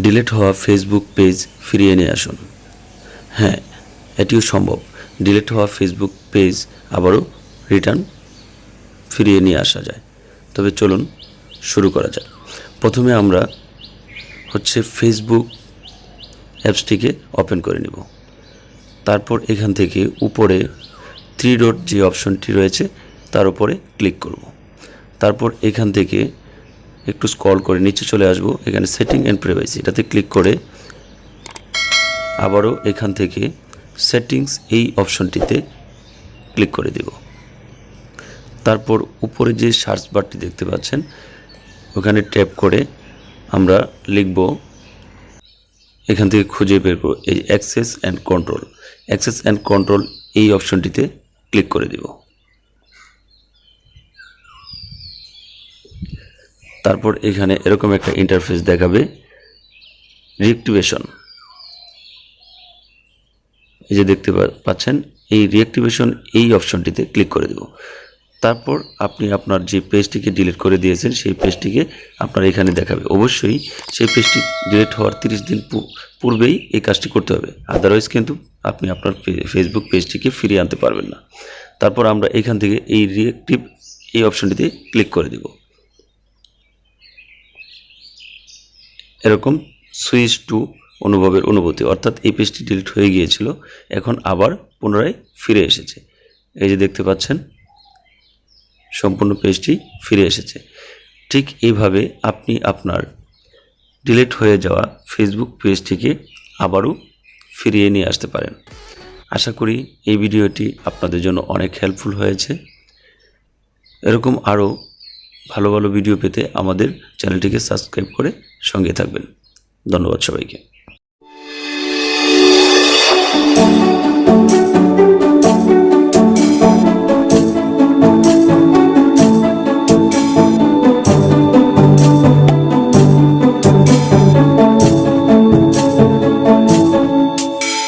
Delete হওয়া Facebook page ফিরিয়ে নিয়ে আসুন। হ্যাঁ, এটিও সম্ভব। ডিলিট হওয়া ফেসবুক পেজ আবারও রিটার্ন ফিরিয়ে নিয়ে আসা যায়। তবে চলুন শুরু করা যাক। প্রথমে আমরা ফেসবুক অ্যাপসটিকে ওপেন করে নেব। তারপর এখান থেকে উপরে 3 ডট যে অপশনটি রয়েছে তার উপরে ক্লিক করব। তারপর এখান থেকে একটু স্ক্রল করে নিচে চলে আসব। এখানে সেটিং অ্যান্ড প্রাইভেসি এটাতে ক্লিক করে আবারও এখান থেকে সেটিংস এই অপশনটিতে ক্লিক করে দেব। তারপর উপরে যে সার্চ বারটি দেখতে পাচ্ছেন ওখানে ট্যাপ করে আমরা লিখব, এখান থেকে খুঁজে বের করব এই access and control. Access and control এই অপশনটিতে ক্লিক করে দেব। তারপর এখানে এরকম একটা ইন্টারফেস দেখাবে, রিঅ্যাক্টিভেশন। এই যে দেখতে পাচ্ছেন এই রিঅ্যাক্টিভেশন এই অপশনটিতে ক্লিক করে দেব। তারপর আপনি আপনার যে পেজটিকে ডিলিট করে দিয়েছেন সেই পেজটিকে আপনার এখানে দেখাবে। অবশ্যই সেই পেজটি ডিলিট হওয়ার 30 দিন পূর্বেই এই কাজটি করতে হবে, আদারওয়াইজ কিন্তু আপনি আপনার ফেসবুক পেজটিকে ফিরিয়ে আনতে পারবেন না। তারপর আমরা এখান থেকে এই রিঅ্যাক্টিভ এই অপশনটিতে ক্লিক করে দেব। এরকম সুইচ টু অনুভবের অনুভূতি, অর্থাৎ এই পেজটি ডিলিট হয়ে গিয়েছিল, এখন আবার পুনরায় ফিরে এসেছে। এই যে দেখতে পাচ্ছেন সম্পূর্ণ পেজটি ফিরে এসেছে। ঠিক এইভাবে আপনি আপনার ডিলিট হয়ে যাওয়া ফেসবুক পেজটিকে আবারও ফিরিয়ে নিয়ে আসতে পারেন। আশা করি এই ভিডিওটি আপনাদের জন্য অনেক হেল্পফুল হয়েছে। এরকম আরও ভালো ভালো ভিডিও পেতে আমাদের চ্যানেলটিকে সাবস্ক্রাইব করে সঙ্গে থাকবেন। ধন্যবাদ সবাইকে।